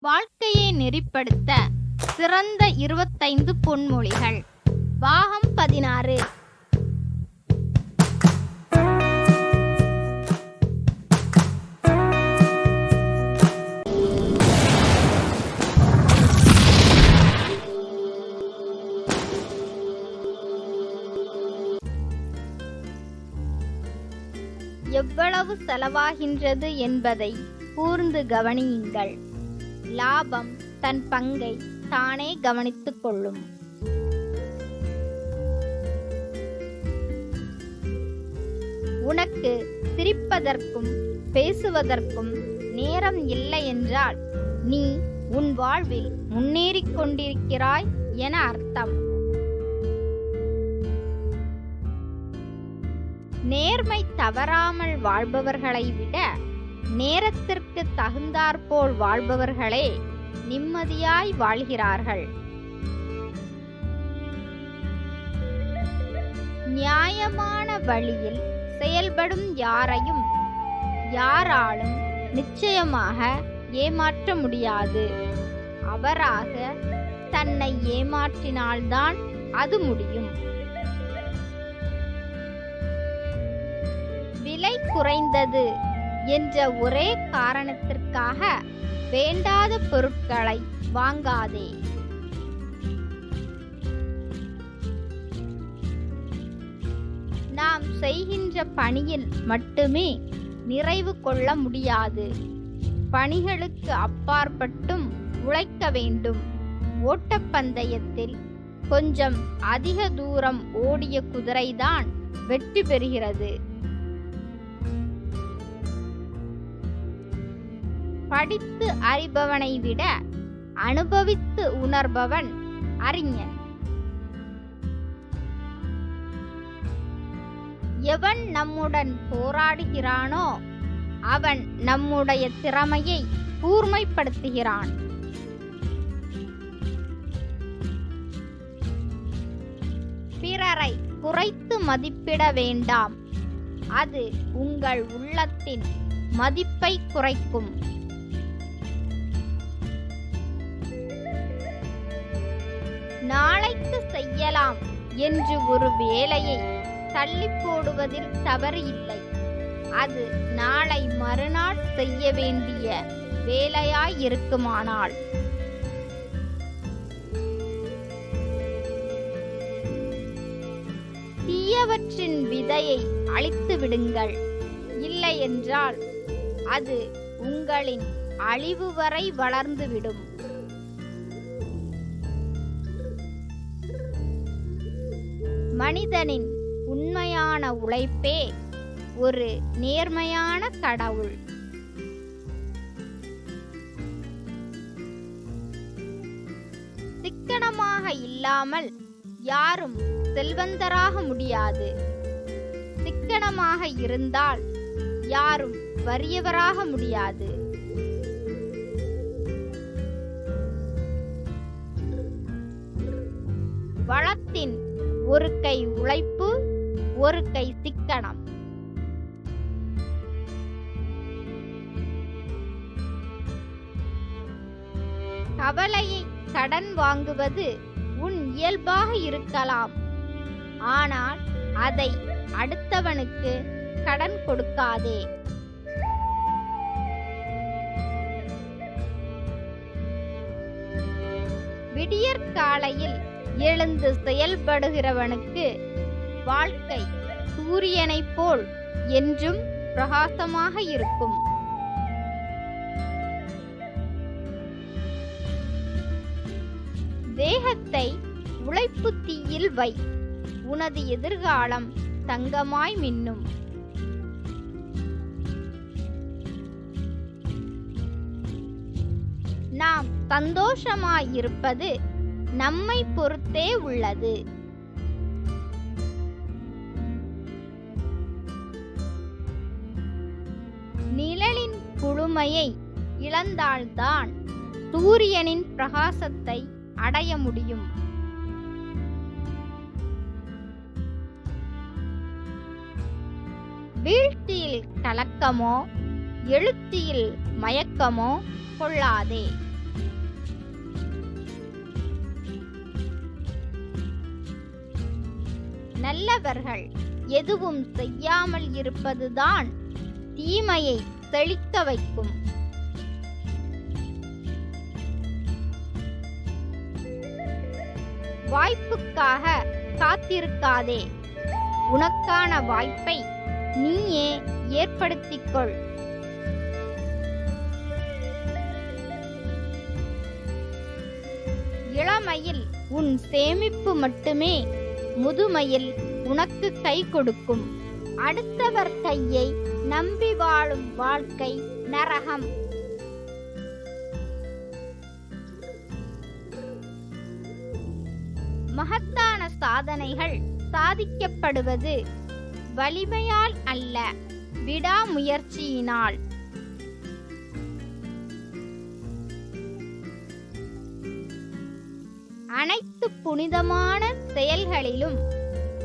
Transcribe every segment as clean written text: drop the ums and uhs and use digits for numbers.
வாழ்க்கையை நெறிப்படுத்த சிறந்த 25 பொன்மொழிகள். பாகம் 16. எவ்வளவு செலவாகின்றது என்பதை கூர்ந்து கவனியுங்கள். லாபம் தன் பங்கை தானே கவனித்துக் கொள்ளும். உனக்கு சிரிப்பதற்கும் பேசுவதற்கும் நேரம் இல்லை என்றால் நீ உன் வாழ்வில் முன்னேறிக் கொண்டிருக்கிறாய் என அர்த்தம். நேர்மை தவறாமல் வாழ்பவர்களை விட நேரத்திற்கு தகுந்தாற்போல் வாழ்பவர்களே நிம்மதியாய் வாழ்கிறார்கள். நியாயமான வழியில் செயல்படும் யாராலும் நிச்சயமாக ஏமாற்ற முடியாது. அவராக தன்னை ஏமாற்றினால்தான் அது முடியும். விலை குறைந்தது என்ற ஒரே காரணத்திற்காக வேண்டாத பொருட்களை வாங்காதே. நாம் செய்கின்ற பணியில் மட்டுமே நிறைவு கொள்ள முடியாது. பணிகளுக்கு அப்பாற்பட்டும் உழைக்க வேண்டும். ஓட்டப்பந்தயத்தில் கொஞ்சம் அதிக தூரம் ஓடிய குதிரைதான் வெற்றி பெறுகிறது. படித்து அறிபவனை விட அனுபவித்து உணர்பவன் அறிஞன். எவன் நம்முடன் போராடுகிறானோ அவன் நம்முடைய திறமையை கூர்மைப்படுத்துகிறான். பிறரை குறைத்து மதிப்பிட வேண்டாம். அது உங்கள் உள்ளத்தின் மதிப்பை குறைக்கும். நாளைக்கு செய்யலாம் என்று ஒரு வேலையை தள்ளி போடுவதில் தவறு இல்லை. அது நாளை மறுநாள் செய்ய வேண்டிய வேலையாயிருக்குமானால் தீயவற்றின் விதையை அழித்து விடுங்கள். இல்லை என்றால் அது உங்களின் அழிவு வரை வளர்ந்துவிடும். மனிதனின் உண்மையான உழைப்பே ஒரு நேர்மையான கடவுள். சிக்கனமாக இல்லாமல் யாரும் செல்வந்தராக முடியாது. சிக்கனமாக இருந்தால் யாரும் வறியவராக முடியாது. வளத்தின் ஒரு கை உழைப்பு, ஒரு கை சிக்கனம். கவலையை கடன் வாங்குவது உன் இயல்பாக இருக்கலாம். ஆனால் அதை அடுத்தவனுக்கு கடன் கொடுக்காதே. விடியற்காலையில் எழுந்து செயல்படுகிறவனுக்கு வாழ்க்கை சூரியனைப் போல் என்றும் பிரகாசமாக இருக்கும். தேகத்தை உழைப்பு தீயில் வை. உனது எதிர்காலம் தங்கமாய் மின்னும். நாம் சந்தோஷமாயிருப்பது நம்மை பொறுத்தே உள்ளது. நிழலின் குளுமையை இழந்தால்தான் சூரியனின் பிரகாசத்தை அடைய முடியும். வீழ்ச்சியில் கலக்கமோ எழுச்சியில் மயக்கமோ கொள்ளாதே. நல்லவர்கள் எதுவும் செய்யாமல் இருப்பதுதான் தீமையை செழிக்க வைக்கும். வாய்ப்புக்காக காத்திருக்காதே, உனக்கான வாய்ப்பை நீயே ஏற்படுத்திக்கொள். இளமையில் உன் சேமிப்பு மட்டுமே முதுமையில் உனக்கு கை கொடுக்கும். அடுத்தவர் கையை நம்பி வாழும் வாழ்க்கை நரகம். மகத்தான சாதனைகள் சாதிக்கப்படுவது வலிமையால் அல்ல, விடாமுயற்சியினால். அனைத்து புனிதமான செயல்களிலும்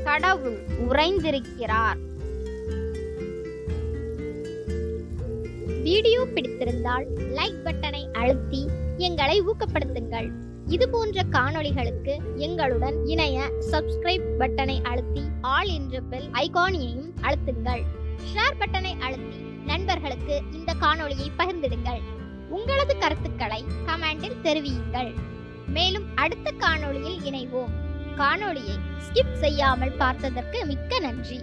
கடவுள் உறைந்திருக்கிறார். வீடியோ பிடித்திருந்தால் லைக் பட்டனை அழுத்தி எங்களை ஊக்கப்படுத்துங்கள். இது போன்ற காணொளிகளுக்கு எங்களுடன் இணைய சப்ஸ்கிரைப் பட்டனை அழுத்தி ஆல் என்ற பெல் ஐகானையும் அழுத்துங்கள். ஷேர் பட்டனை அழுத்தி நண்பர்களுக்கு இந்த காணொளியை பகிர்ந்திடுங்கள். உங்களது கருத்துக்களை கமெண்டில் தெரிவியுங்கள். மேலும் அடுத்த காணொளியில் இணைவோம். காணொளியை ஸ்கிப் செய்யாமல் பார்த்ததற்கு மிக்க நன்றி.